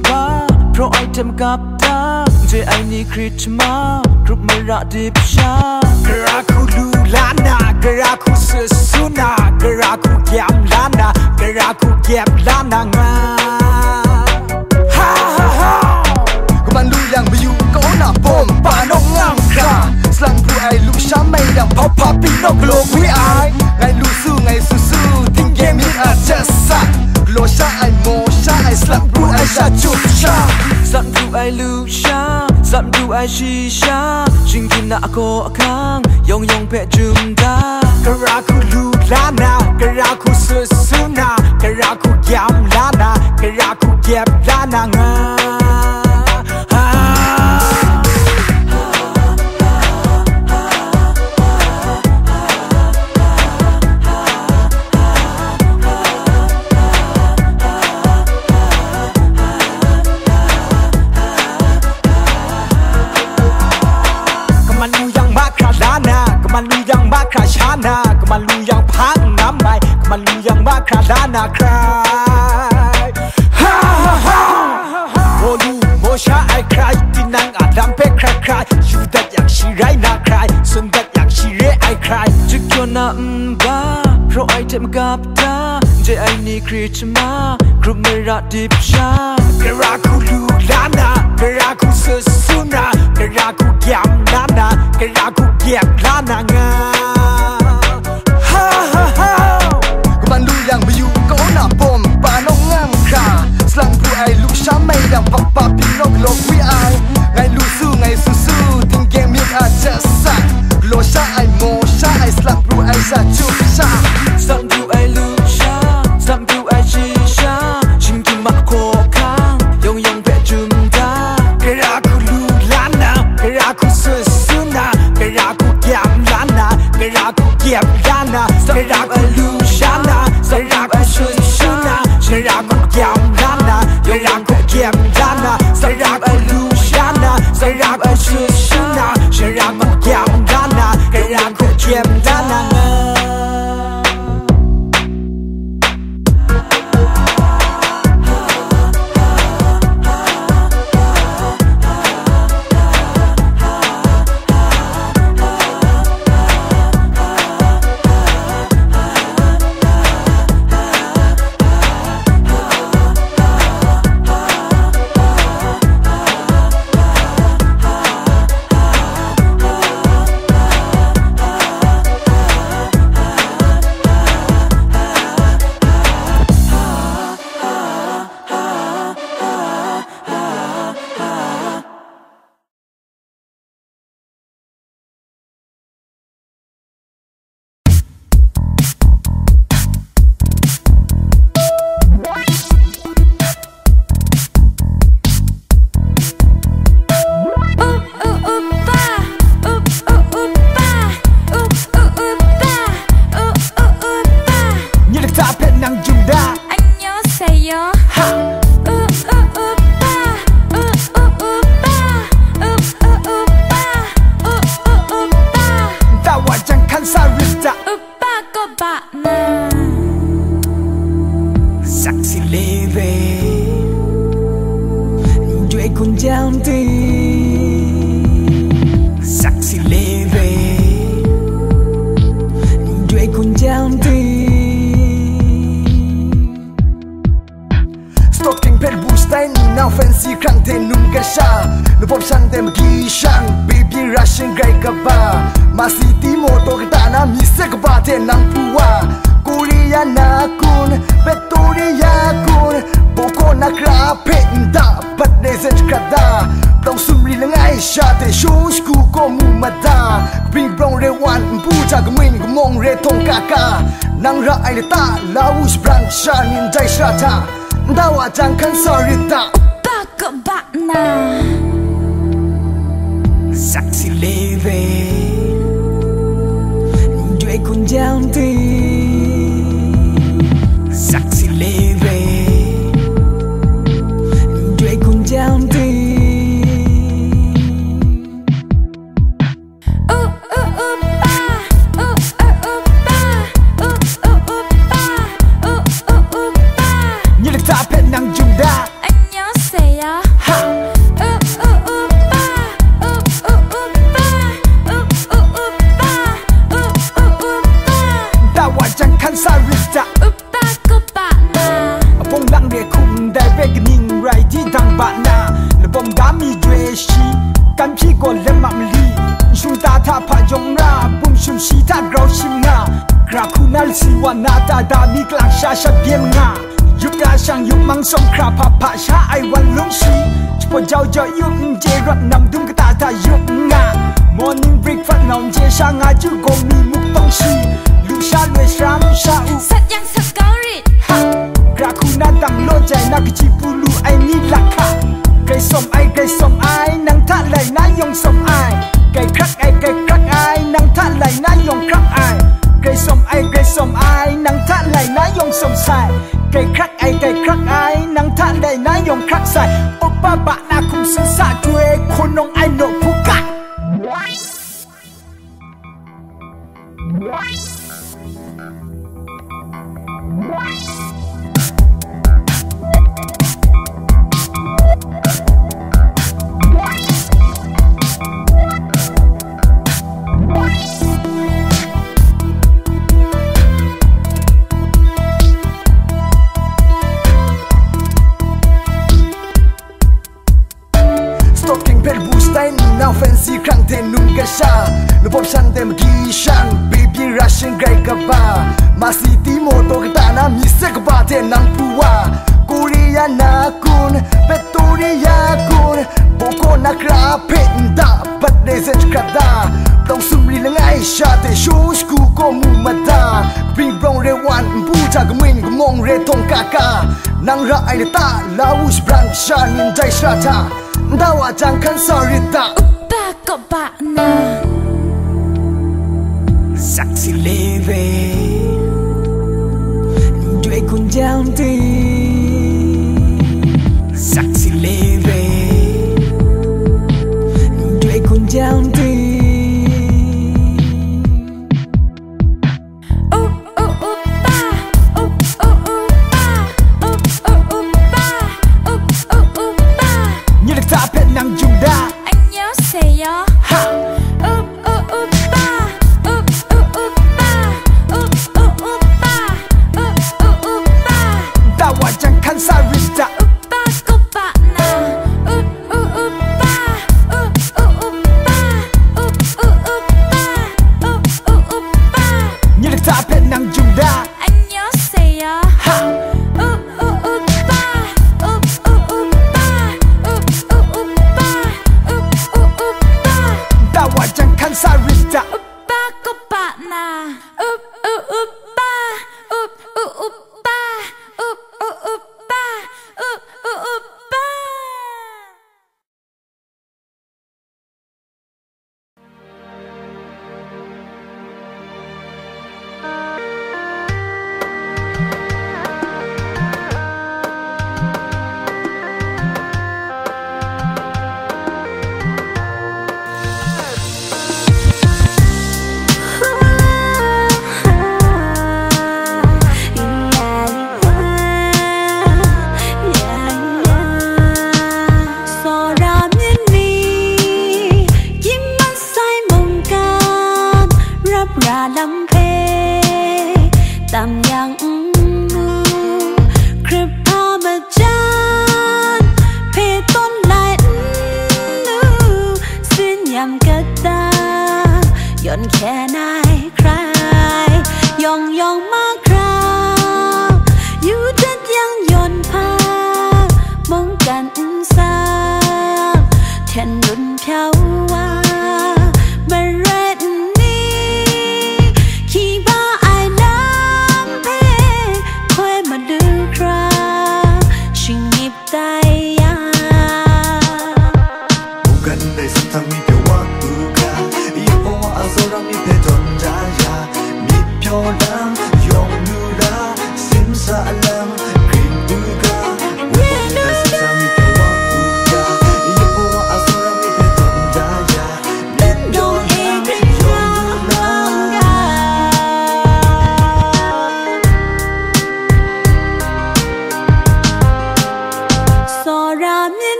ba pro item kapta je ai ni Christmas group mera dipsha Geraku lulana geraku sesuna geraku kiam lana geraku kiam lana nga ha ha ha Kemandu yang biu kau nak bom panong ngangka Selang ku ai lu samai dan papa pinok lo kui ai Ngai lu su ngai susu tinggi mi ajasa Lo sha ai mo sha ai selang ku ai sha chup sha Sam du ai lu sha Sam du ai shi sha Jingkin na ako akang Yong yong pe jum da Geraku lulana geraku sesuna geraku kiam lana geraku kiam lana nga Kemalu yang bakra shana, kemalu yang pang namai, kemalu yang bakra dana cry. Ha ha ha. Molu mosha I cry, tinang adam pe cry cry. Yudat yang shirai na cry, sundat yang shire I cry. Jikyo na mba pro item kapta je ai ni Christmas group mera dipsha Geraku lulana, geraku sesuna, geraku kiam lana, geraku kiam lana nga. Ha ha ha. Kemandu yang biu kau nak bom panong ngangka. Selang ku ai lu samai dan papa pinok lo kui ai. Ngai lu su ngai susu tinggi mi ajasa. Lo sha ai mo sha ai selang ku ai sha chup sha. Sam du ai lu sha Sam du ai shi sha Jingkin ma ko kang Yong yong pe jum da Geraku lulana geraku sesuna geraku kiam lana geraku kiam lana geraku lushana geraku sesuna geraku kiam lana geraku kiam lana geraku lushana geraku sesuna geraku kiam lana geraku kiam lana Saksi leve Due kun janti Saksi leve Due kun janti Stocking per bustain Now fancy krang te nung kasha No pop sang te magi shang Baby rushing gray kaba Masih timo to kita na mise kaba te nang puwa Korea na kun Victoria kun Boko na krapit dapat dezen kada Dong sumri lang ay siya te shows ku ko mumada Bring brown re wan puja gumin gumong re tong kaka Nang ra ay lita laus brang siya ninjay srata Dawa jang kan sarita Baka ba na Saksi leve Due kun janti Saksi leve Due kun janti Anyo ชาชาเบียมงายุบราช่างยุบมังสงคราพาพาชาไอวันลุงชีจะปวดเจ้าเจาะยุบเจรักนำดุมกตาตายุบงา Morning breakfast นอนเจช่างอาจุกมีมุกต้องชีลูชาลวยชามชาอุสัตยังสกอริดฮะกระคูน่าตั้งโลใจนักจีปูลูไอนี่ลักค่ะไก่สมไอนังท่าไหลนายงสมไอไก่ครักไอนังท่าไหลนายงครักไอไก่สมไอนังท่าไหลนายงสมใส่ไก่ครักไอนังท่าไหลนายงครักใส่โอป้าบะนาคุมสุสาจวยคนนงไอโนพุกะNow fancy ครั้งเทนุ่งกระชาระบบฉันเต็มกี่ช่าง Baby Russian ไกลกับบ้ามาซีตีโมโตกตานามีเสกบ้าเทนังผัวกุริยานาคุณเป็ดตุริยาคุณโบโกนักราเพนดาบัดเดเซนกระดาต้องสุมรีละไงชาเตชูสกูก็มูมาดาบิงบองเรวันผู้จากมินก็มองเรทงกากานางระไอเลตาลาวุสบรังชานินใจชราตาดาวจังคันสอริตาอุปะกบะนาสักสิเลเวด้วยคุณเจ้าตีสักสิเลเวด้วยคุณเจ้าตี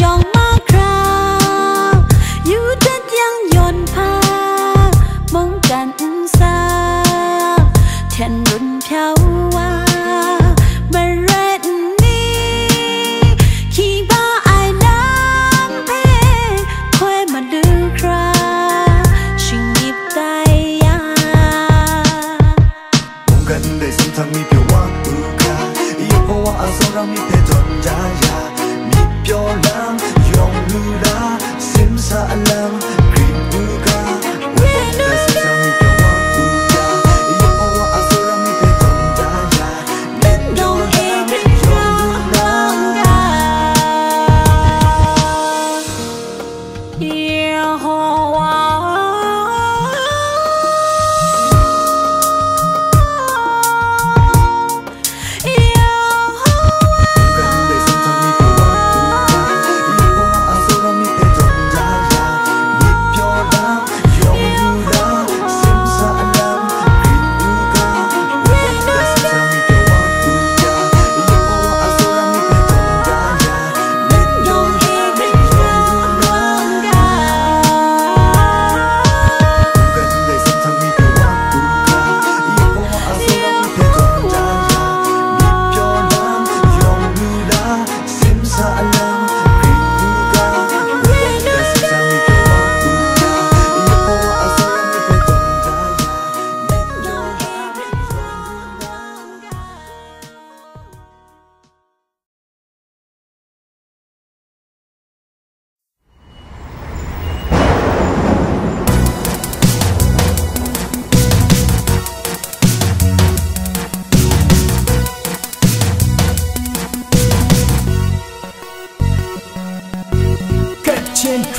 ยองมาคราวอยู่ดัดยังย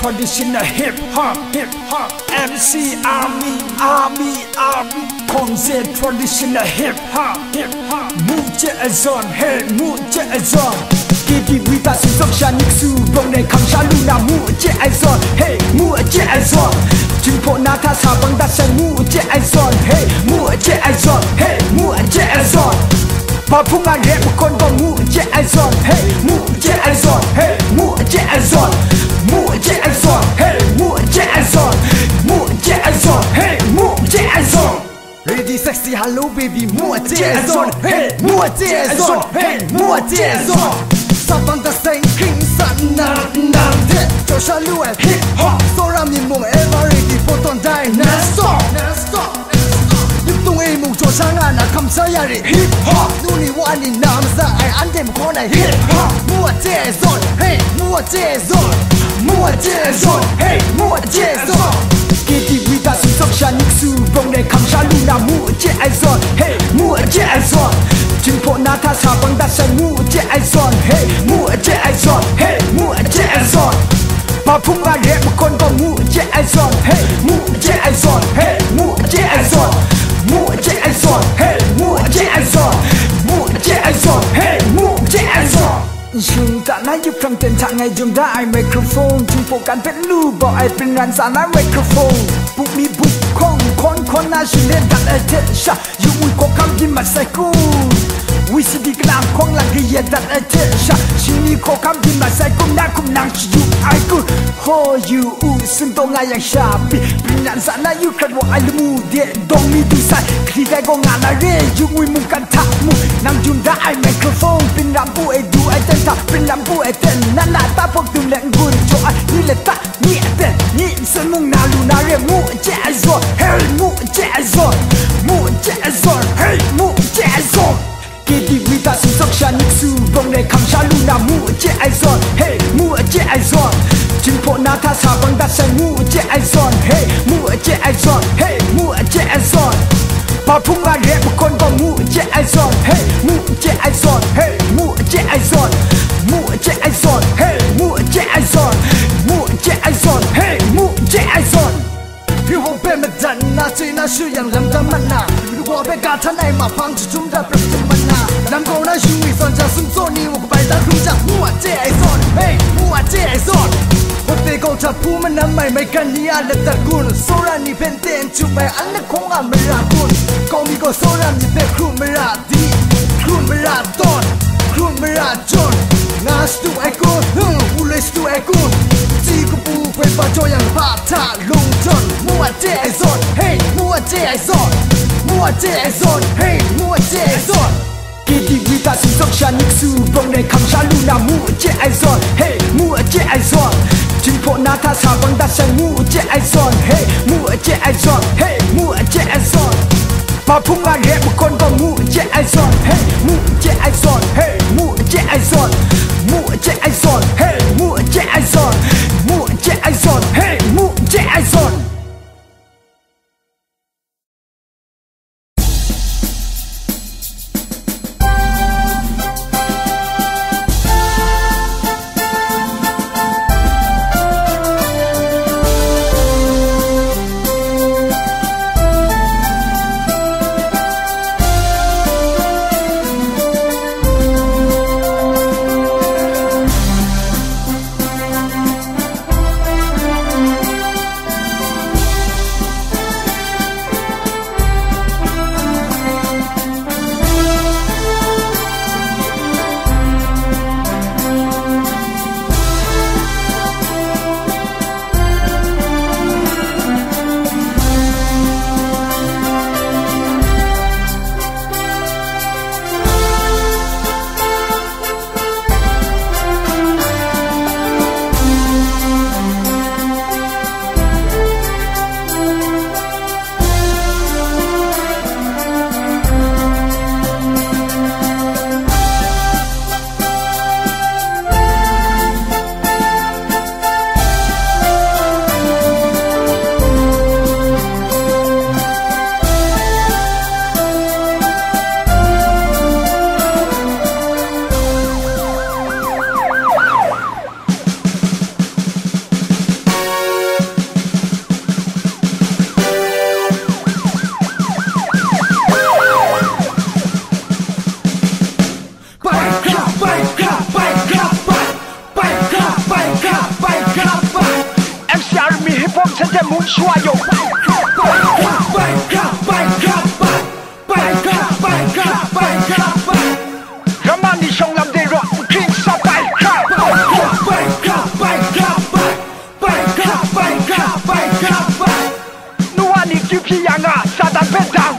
traditional hip hop MC army Concept traditional hip hop Move che azon hey move che azon Kiki wita su soksha niksu bong ne kamsha luna move che azon hey move che azon Jingpo nata sabang dasai move che azon hey move che azon hey move che azon Papungan rap kon ko move che azon hey move che azon hey move che azon move che azon hey move che azon move che azon hey move che azon Ready sexy hello baby move che azon hey move che azon hey move che azon Sabang dasai king san nan de cho shalu hip hop so ram ni mong ever ready photon dinosaur Tung ai mong cho sang na kam sa yari hip hop nu ni wa ni nam sa ai an dem ko na hip hop mua che zone hey mua che zone hey mua che zone Kiti wita su sok sha niksu bong ne kam sha lu na mua che zone hey mua che zone Jingpo na ta sa bang da sai mua che zone hey mua che zone hey mua che zone Papunga rap kon ko mua che zone hey mua che zone hey mua che zone Mua che azon, hey, mua che azon, mua che azon, hey, mua che azon. Chúng ta nói giúp trong tình trạng ngày dùng ra ai microphone, chúng phố can vết lưu bỏ ai bên ran xa nói microphone. Bụng mi bụng con na chỉ nên đặt ở trên sa, dù mùi có cam gì mà sai cu. We see the glam kong lang giya that a tesha Shini ko kam din ma sai kum na kum nang chu ai ku ho you sun to nga yang shapi Pinan sana you krat wo ai mu de dong mi du sai Kri kai go nga na re you mui mu kan ta mu Nang jun da ai microphone pin ram pu e du ai ten ta pin ram pu e ten na na ta pok tum leng gun cho ai ni le ta ni ten ni sun mung na lu na re mu che zo hey mu che zo hey mu che zo Kiti wita su sok sha niksu bong ne kam sha lu na mu che azon hey mu che azon Jingpo na ta sa bang da sai mu che azon hey mu che azon hey mu che azon Papunga rap kon ko mu che azon hey mu che azon hey mu che azon hey mu che azon hey mu che azon You won't be me done, na say na shu yang lam da man na. You go be ga ta nai ma pang chu chung da pra chu man na. Lam go na shu wi son ja sum so ni wo ko bai da khu ja. Mu a che ai son, hey, mu a che ai son. Wo be go ta pu man na mai mai kan ni a le ta gun. So ra ni pen ten chu bai an le khong a me ra gun. Ko mi go so ra ni be khu me ra di. Khu me ra don, khu me ra john. Na stu ai gun, u le stu ai gun. Ji ko pu kwe pa cho yang pa ta long john. Mua che azon, hey, mua che azon, hey, mua che azon. Kiti wita su sok sha niksu bong ne kam sha lu na mua che azon, hey, mua che azon. Jingpo na ta sa bang da sai mua che azon, hey, mua che azon, hey, mua che azon. Papunga rap kon ko mua che azon, hey, mua che azon, hey, mua che azon, hey, mua che azon, hey, mua che azon. muốn xoa dầu bay Ramani song làm đề rock King sa bay Nuani kiu pianga sa dan bed down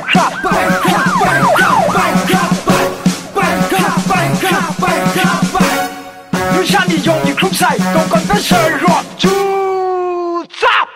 Lưu Shan đi dùng những khúc say còn còn phải sợ rock chú chắp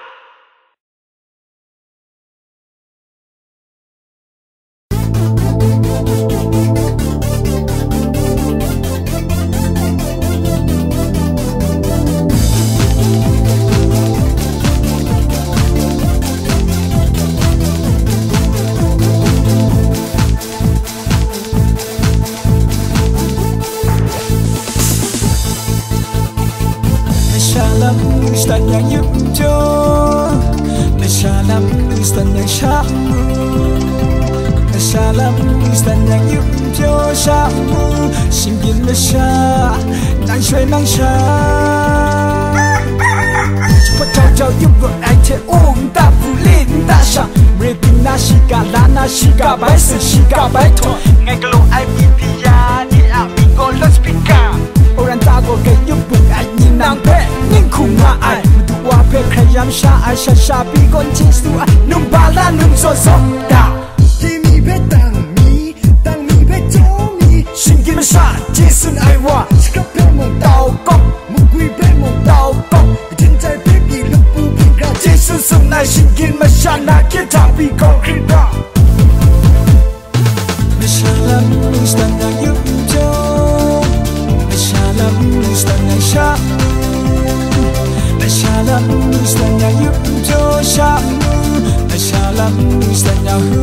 Stanya yupjo Nashalam stanya shamu Nashalam stanya yupjo shamu Shingin nasha Nang shui nang sha Chupa chao chao yupro ai te ta fu lin ta sha Ripping na shika la na shika bai se shika bai to Ngay ka lo ai pipia Ni a bingo lo speaker Orang tago ke yupuk ai nhìn nang pe Ning khung ha ai Mudua pe krayam sha ai sha sha Pi gon chis tu ai Nung bala nung so so da Kimi pe tang mi pe cho mi Shingin ma sha Jisun ai wa Shika pe mong tao kong Mugui pe mong tao kong Jin chai pe pi lup pu pi ka Jisun sung nai shingin ma sha Na kita pi gon krita Nashalam stanya yupjo Nashalam stanya shamu Nashalam stanya yupjo shamu Nashalam stanya hu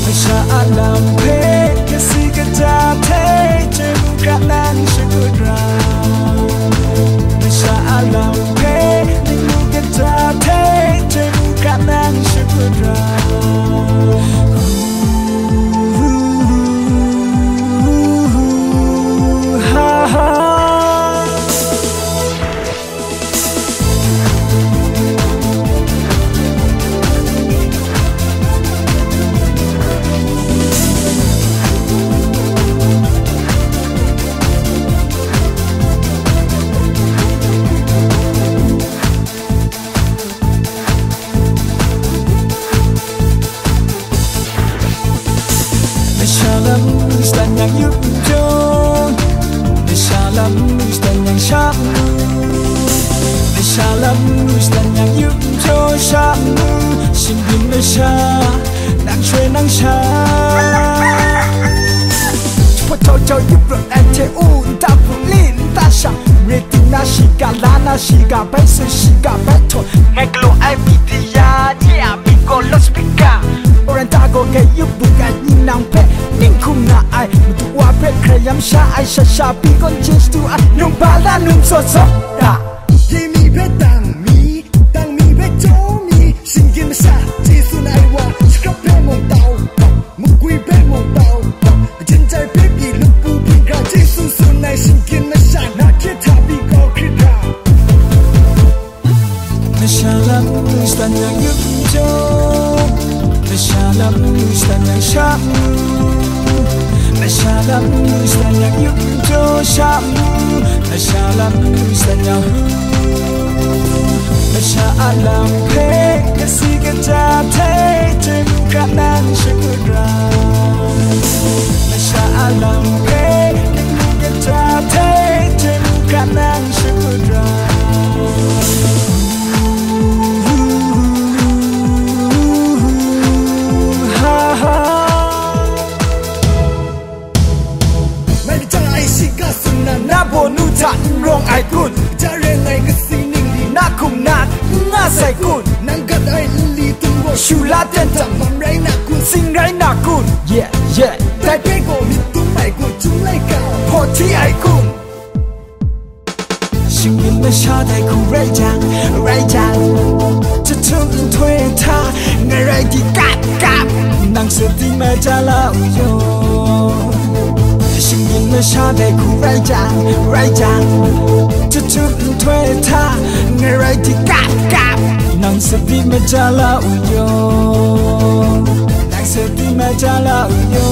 Nashalam pe kasi kajate Jemuka nang syukura Nashalam pe Ningu kajate Jemuka nang syukura Nashalam stanya yupjo Nashalam stanya shamu Nashalam stanya yupjo shamu Shingin nasha Nang shui nang sha Chupa chao chao yupro ai te ta fu lin ta sha Ripping na shika la na shika bai se shika bai to Ngay ka lo ai pipia Ni a bingo lo speaker Orang tago ke yupuk ai nhìn nang pe Ning khung na ai Mudua pe krayam sha ai sha sha Pi gon chis tu ai Nung bala nung so so da Kimi pe tang mi pe cho mi Shingin ma sha Jisun ai wa Shika pe mong tao kong Mugui pe mong tao kong Jin chai pe pi lup pu pi ka Jisun sun nai shingin ma sha Na kita pi ko krita Nashalam stanya yupjo Nashalam stanya shamu Nashalam stanya yupjo shamu Nashalam stanya hu Nashalam pe kasi kajate Jemuka nang syukura Nashalam pe Ningu kajate Jemuka nang syukura Nabo nu chan rong ai kun Jare ngai ka sining di Na kum na nga sai kun Nang gat ai li tung wo Shula ten tam Mam rai na kun Sing rai na kun Yeah yeah Tai pe ko mi tung mai ko chung lai ka Po ti ai kun Shingin ma sha dai ku rai jang Cha chung thuê tha Ngai rai di kap kap Nang se ti ma cha la u yo Shingin me sha de ku right down chu thwe tha nge right di kap nang se ti me chala uyo nang se ti me chala uyo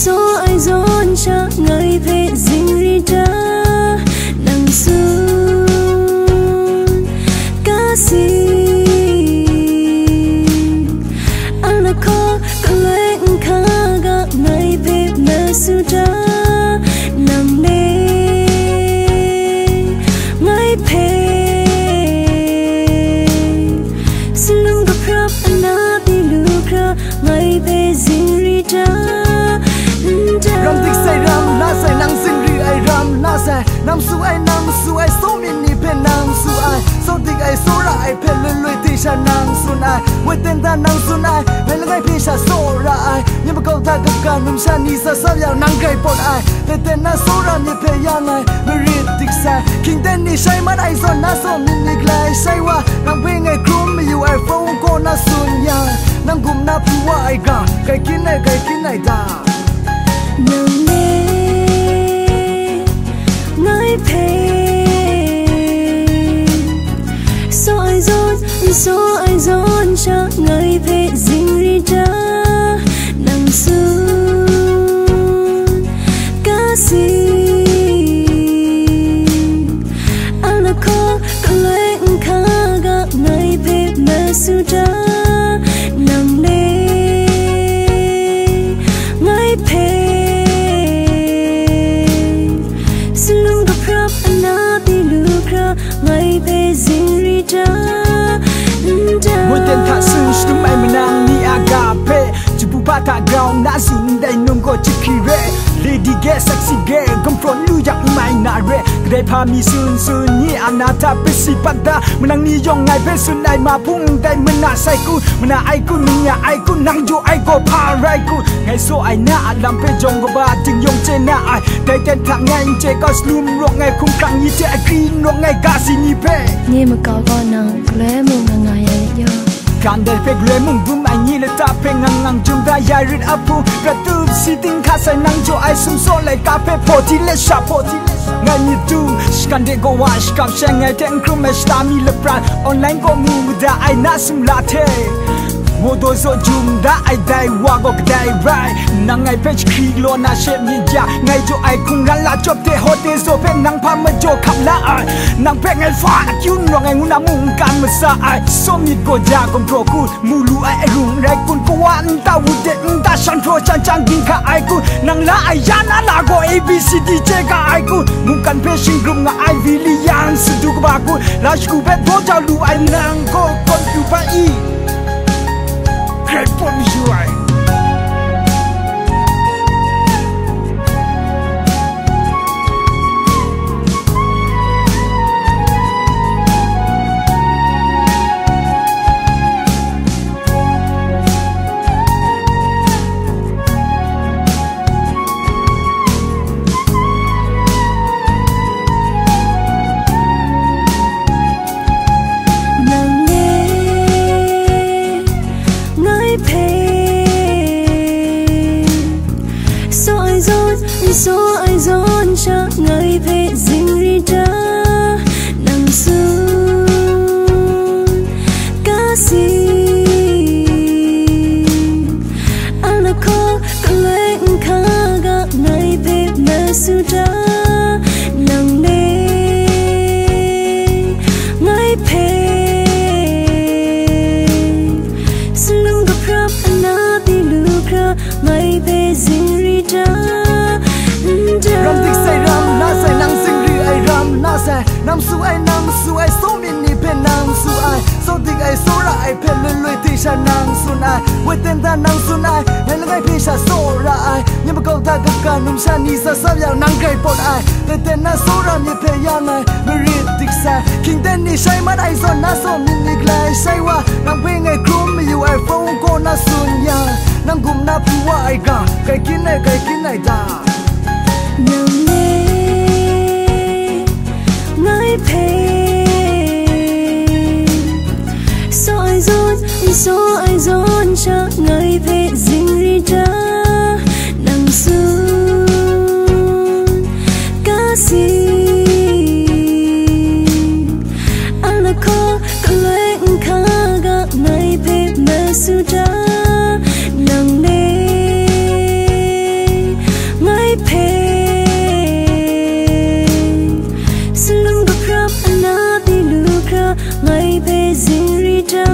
so ai zon cha ngai ve zing ri da nang su ka si ana ko klen kha ga ngai ve na su da nam ne ngai pe silung ga prap na bi lu kra ngai ve zing ri da ram dik say ram na say nang sing ri ai ram na say nam su ai so min ni pe nang su ai so dik ai so ra ai pe le le ti sha nang su nai we ten ta nang su nai we le ngai pi sha so ra ai ni ma ko ta ka ka num sha ni sa sa ya nang kai pot ai te te na so ra ni pe ya nai we ri dik say king ten ni shai man ai so na so min ni glai shai wa nang pe ngai krum mi you ai phone ko na sun ya nang gum na pu wa ai ga kai kin nai da nang ne ngai pe so ai zon cha ngai pe zing ri da nang su ka si ana ko klen kha ga ngai pe ma su da nam ne ngai pe silung ga prap na bi lu kra ngai pe zing ri da Môi tên thả sư stum ai menang ni agape Cipu bata ground na sun dai nung ko chiki re Lady gay sexy gay gom front lu yak mai na re Gday pa mi sun ni anata pesi pada Menang ni yong ngai pe sun ai ma pung dai mena sai ku Mena ai ku nya ai ku nang jo ai ko pa rai ku Ngai so ai na alam pe jong go ba ting yong che na ai Dai tên thả ngai che ko slum rong ngai khung krang ni che ai green rong ngai ga si ni pe Ni ma ka ko nang gle mo ngai ya Kan del pe gle mung bum ai ni le ta pe ngang jum da ya rit apu Pratu sitting ka sai nang jo ai sum so lai ka pe poti le sha Ngai ni tu skan de go wash kam shang ngai ten krum me sta mi le pran online go mu da ai na sum la the Modo so jum da ai dai wa go dai right Nang ai pe chi lo na she ni ja ngai jo ai kung ran la chop te ho te so pe nang pa ma jo khap la ai Nang pe ngai fa kyun no ngai nguna mung kan ma sa ai so mi go ja kom pro ku mu lu ai rung rai kun ko wan ta wu de ta shan pro chan chang ging ka ai ku nang la ai ya na la go abcd che ka ai ku mung kan pe sing group nga ai vi li yan su du ba ku la sku pe do ja lu ai nang ko kon yu pa i Great for you, right? So ai zon cha ngai pe zing ri da nang su ka si ana ko klen kha ga ngai pe ma su da nang ne ngai pe silung ga prap na bi lu kra ngai pe zing ri da ram dik say ram na say nang sing ri ai ram na say nam su ai so min ni pe nang su ai so dik ai so ra ai pe le le ti sa nang sunai Weten ta nang sunai Hai langai pisha sora ai Nyama kau ta kaka num sa ni sa sa yang nang kai pot ai Teten na sora mi pe yang ai Merit tik sa King ten ni shai mat ai son na so min ni glai shai wa Nang pe ngai krum mi yu ai phone ko na sun yang Nang gum na puwa ai ka Kai kin ai ta Nang ne Ngai pe So ai zon cha ngai pe zing ri cha nang sun ka si ala ko kaleng kha ga ngai pe ma su cha nang ne ngai pe sulum ga krap na di lu kra ngai pe zing ri cha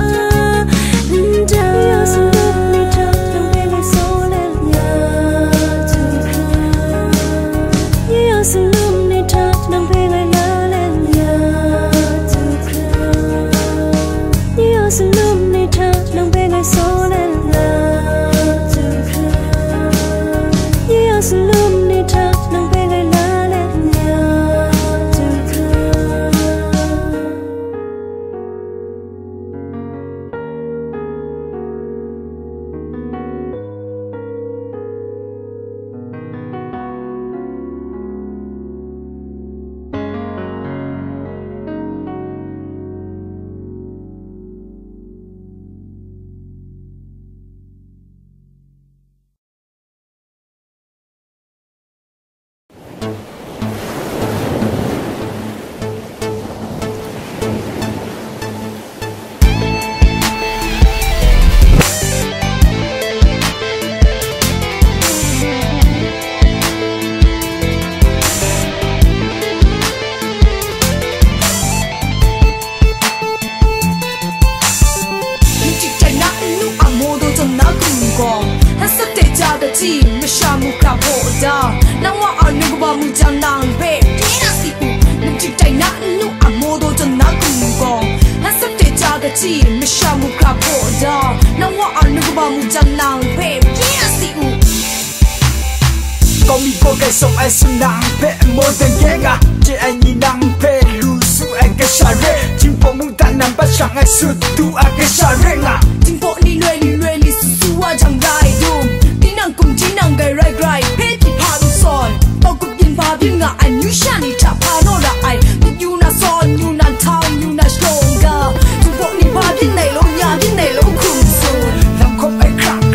Có mi cô cái sống ai xung nang pe mô tên ghé ngà Chị anh nhìn nang pe lu su anh cái xa rê Chính phố mung ta nằm bắt chẳng ai sư tu anh cái xa rê ngà Chính phố ni lue li su su a chẳng rai đùm Tí nàng cùng chí nàng gầy rai rai Pê thì phá đu son Bao cục nhìn phá biên ngà anh như xa ni chả phá nô là ai Biết you na son, you na town, you na stronger Chính phố ni phá biên này lô nhà biên này lô khung xuân Làm không ai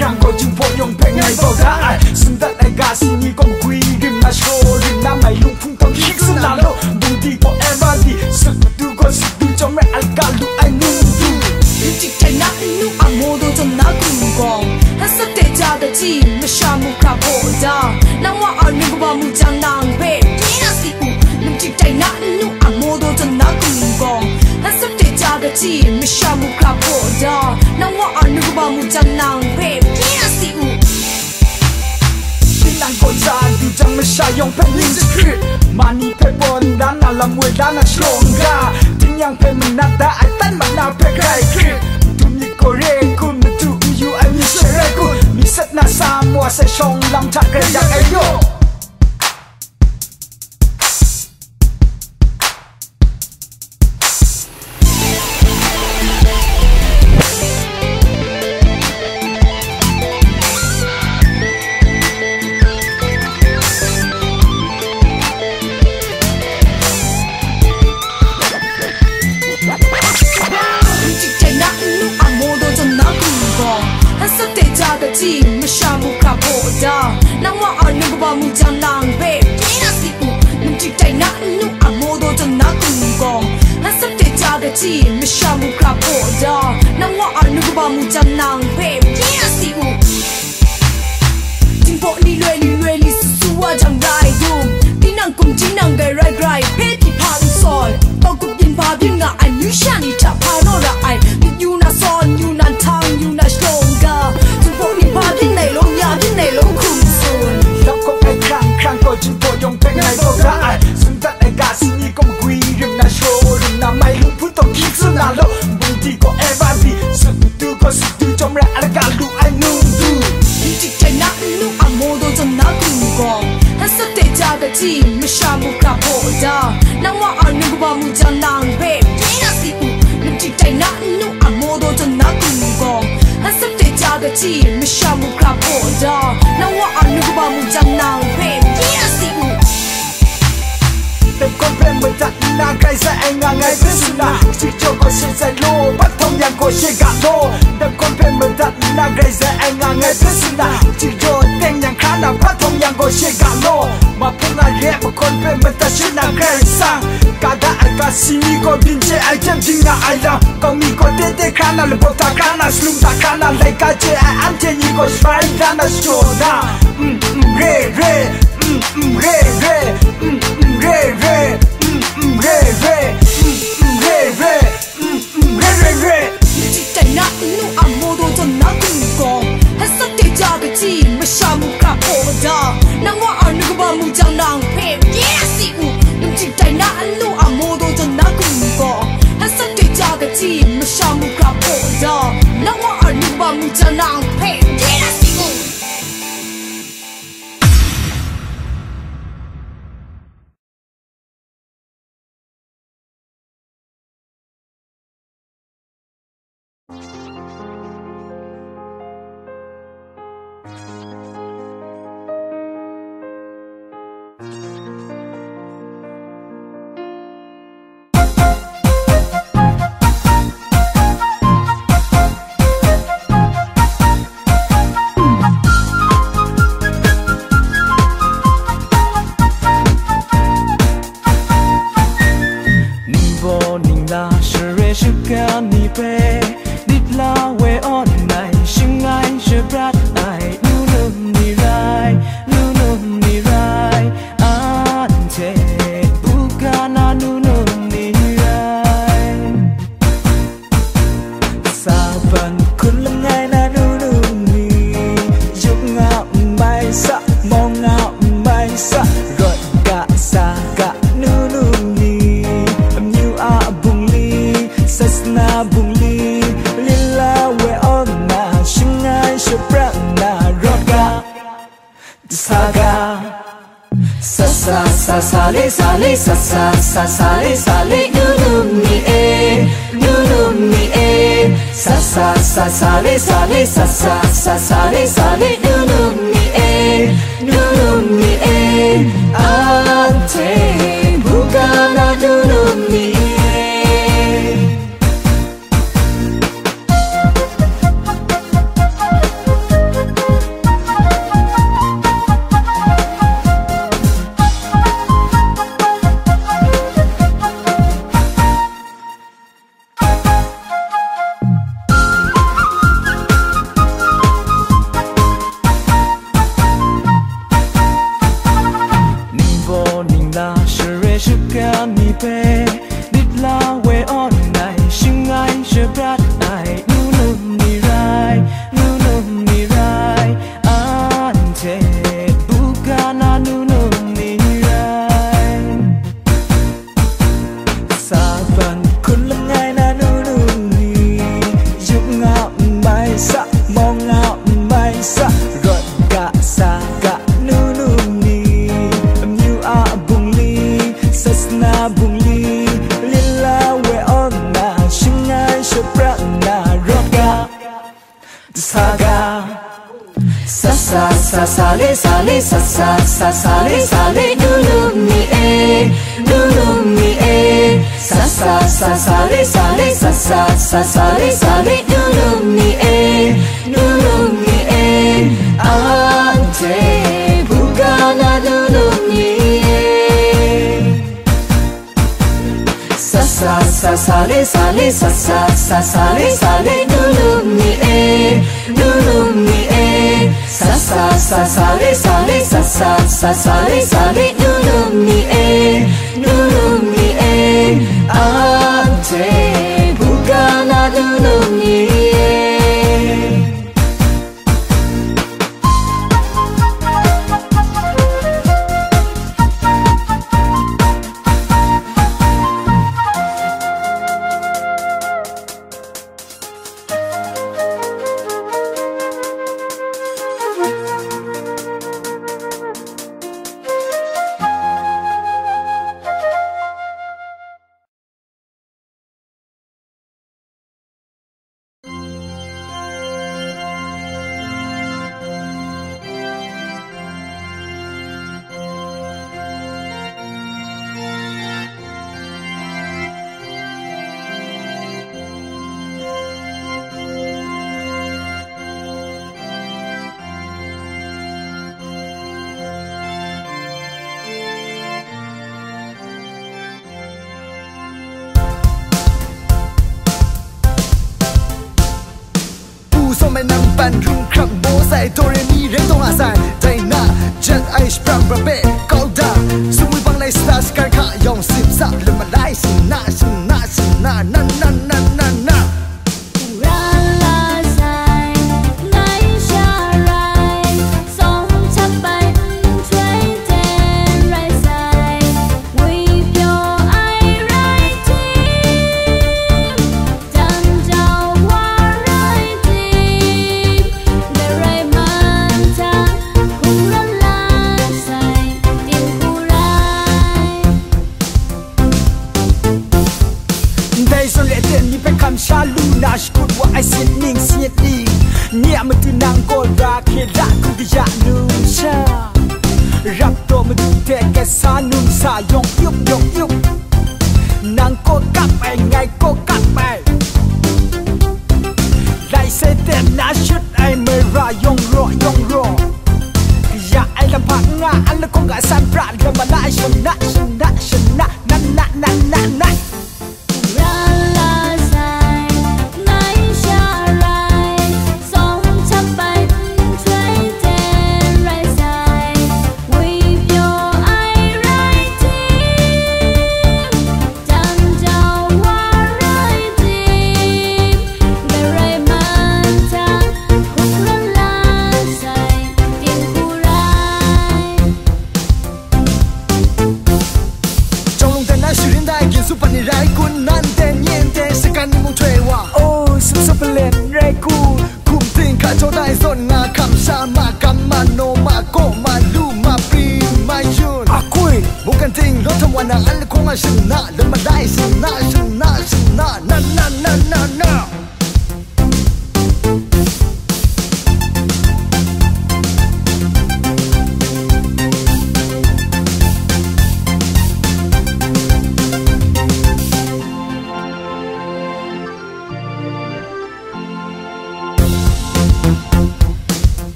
khang có chính phố nhông pe ngay vào ra ai Xung tất ai gà xin như con quý Rim na show, rim na mày lung phung tâm hít xung là lô Bùng đi có everybody Sức tu có sức tu cho mẹ al ca lu ai nung tu Những chiếc trái nát nụ à mô đô trong ná cùng gong Hát sắc tệ cha đã chi mà xa mù khá bộ đa Nàng hoa ở nâng bà mù chàng nàng bếp Nhĩ nà xị ụ Những chiếc trái nát nụ à mô đô trong ná cùng gong Hát sắc tệ cha đã chi mà xa mù khá bộ đa Nàng hoa ở nâng bà mù chàng nàng bếp Nhĩ nà xị ụ Đang còn ra dù chẳng mà xa yong pe linh dịch khuyết Mà ni pe bon đá nà là mùi đá nà shlong ra Tình yang pe mình nà ta ai tân mà nà pe khai khuyết Tùm nhị cô rê kun mà tụ yu ai mi xe rê kun Mi set nà sa mua xe shong làm chạc rê yak ai yo chi mà xa mù khá bộ đa Nàng hoa ở nâng bà mù chàng nàng bếp Nhĩ nà xị ụ Nâng chiếc trái nát nụ à mô đô chẳng ná cùng gong Hát sắp tệ cha gà chi mà xa mù khá bộ đa Nàng hoa ở nâng bà mù chàng nàng bếp Nhĩ nà xị ụ Chính phố ni lue li su su a chẳng rai đùm Tí nàng cùng chí nàng gầy rai rai Pê thì phá đu son Bao cục nhìn phá biên ngà anh như xa ni chả phá nô là ai Biết you na son, you na town, you na stronger này lỗ nhà thế này lỗ khung xuân Làm không ai khang có chính phố yong pe ngay vào ra ai Xung tất ai gà xin như con quý Rim na show, rim na mày lung phút tổng hít xung là lô Bùng đi có everybody Sức tu có sức tu chi me shamu krapo da na wa anu ba mu jang nang pe yeah si u Đừng con về mình thật là gây ra anh ngang ngay với sự là chỉ cho con xin giải lô bắt thông nhang của chị gạt lô đừng con về mình thật là gây ra anh ngang ngay với sự là chỉ cho tên nhang khá là bắt thông nhang của chị gạt lô mà cũng là ghé một con về mình thật chỉ là gây sang cả đã ai cả xin mi có bin chế ai chém chính là ai làm còn mi có tên tên khá là bộ ta khá là slum ta khá là lấy cả chế ai ăn chế như có phải ra là show na re re re re re re re re chỉ chạy nát nu amo do cho nát cùng con hết sắc để cha cái chi me shamu krapo da na wa anu ba mu jang nang pe yeah si u chỉ chạy nát nu amo do cho nát cùng con hết sắc để cha cái chi me shamu krapo da na wa anu ba mu jang nang pe yeah si u Sale sale sa sa sa sale sale nunum ni e sa sa sa sale sale sa sa sa sale sale nunum ni e ante bugana nunum ni e Sale sale sa sa sa sale sale nunum ni e sa sa sa sale sale sa sa sa sale sale nunum ni e ante bugana nunum ni e sa sa sa sale sale sa sa sa sale sale nunum ni e sa sa sa sale sale sa sa sa sale sale nunum ni e ante bugana nunum ni so mày nằm bàn rung khắp bố dạy tôi đi đến tông hạ dài tay na jet ai sprang bra bê cao đa sung mùi băng này stars cả khả dòng xịp sạp lên mà đai xin na na na na na Luna shkut wa ai siết đi nhẹ mà từ nàng cô ra khi ra cũng đi dạ nung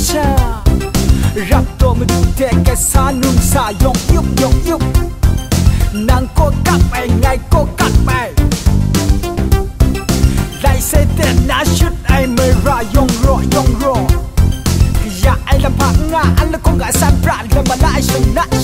cha rap to mà từ thế cái sa nung sa yong yuk nàng cô cặp ai ngày cô cặp ai lại sẽ tên na shut ai mới ra yong ro dạ ai làm phạt ngã anh là con gái san pra làm mà lại shana na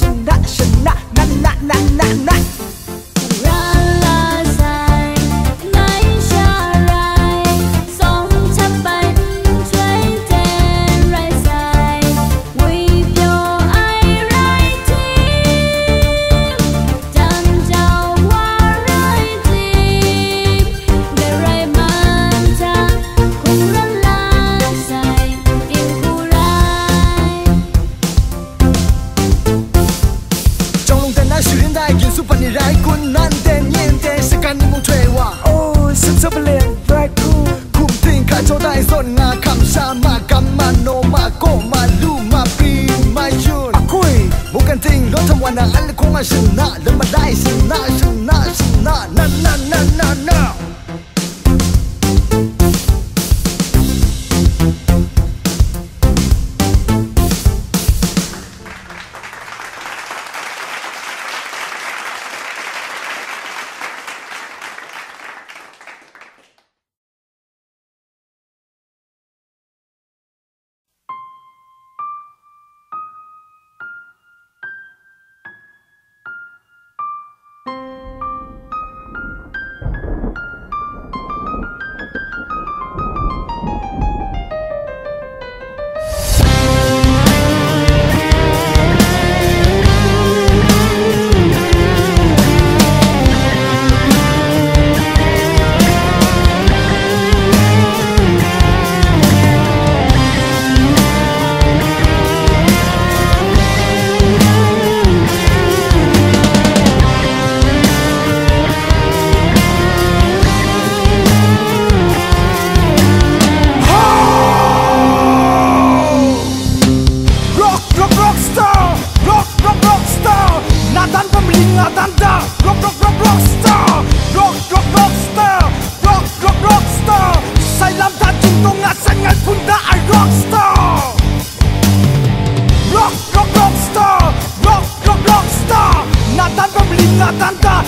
da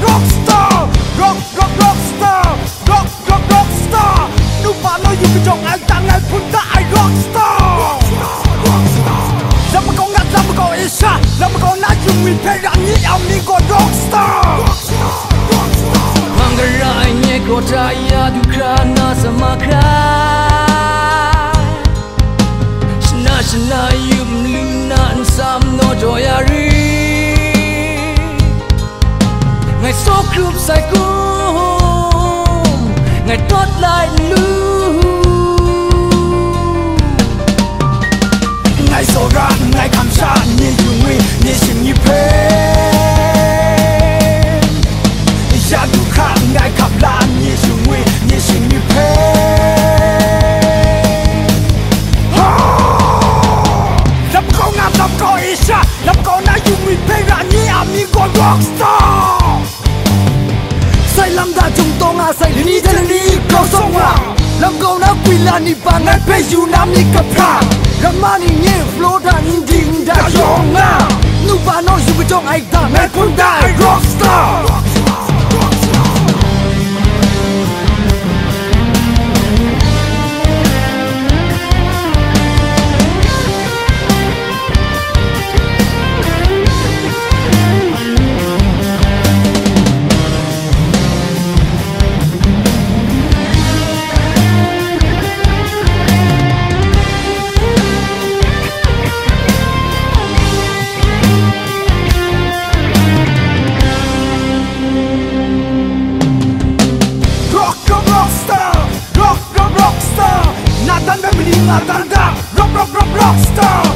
rockstar rockstar nu ba no you jong ai tang ai pun da ai rockstar lama kau ngat lama kau isha lama kau na you will pay rang ni amigo rockstar Manggarai nye kota ya dukrana samakra Shna yum luna sam no joyari Ngai so krup sai kum Ngai tot lai lu Ngai so ra ngai kam sha ni yung wi ni shin ni pe Ya du kha ngai kap la ni yung wi ni shin ni pe Lam ko isha lam ko na yung wi pe ra ni amigo rockstar Sai lam da chung tong a sai ni de ni ko song wa lam ko na quy la ni pa ngai pe yu na mi ka pra Ramani nye flow da ni ding da yong a nu pa no yu jong ai da ngai pun da rockstar Tanda rockstar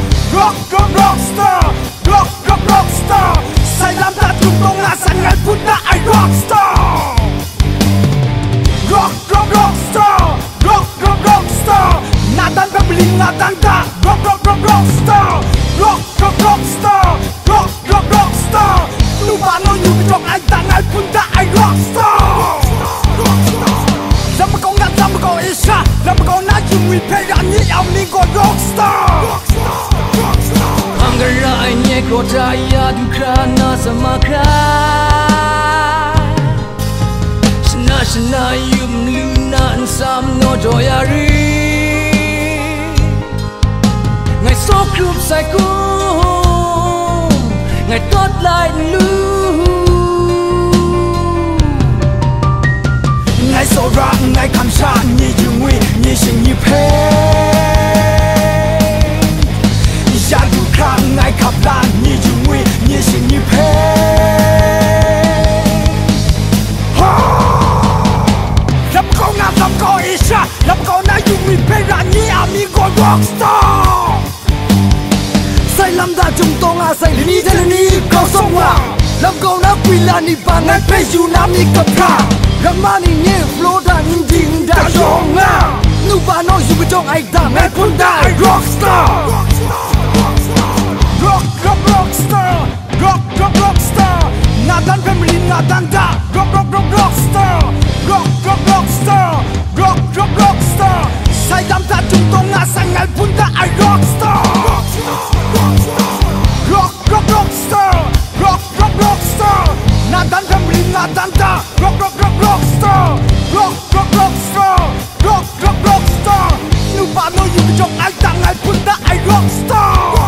rockstar sai lam ta tung tong la sang ngai pun da ai rockstar rockstar na dan ba bling na tanda rockstar rockstar nu ba no you jong ai tang ai pun da ai rockstar Lama kau ngat lama kau isha lama kau na you will pay ra ni amigo rockstar Manggarai nye kota ya dukrana samakra Shna yum luna sam no joyari Ngai so krup sai kum Ngai tot lai lu Ngai so ra ngai kam sha ni yung wi ni shin ni pe Ya du kha ngai kap la ni yung wi ni shin ni pe Lam ko isha lam ko na yung wi pe ra ni amigo rockstar Sai lam da chung tong a sai ni de ni ko song wa lam ko na quy la ni pa ngai pe yu na mi ka pra Ramani nye flow da ni ding da yong a nu pa no yu jong ai da ngai pun da ai rockstar rockstar na dan family na dan da rockstar sai dam ta chung tong na sang ngai pun da ai rockstar rockstar na dan family na dan da rockstar nu ba no you jong ai tang ai pun da ai rockstar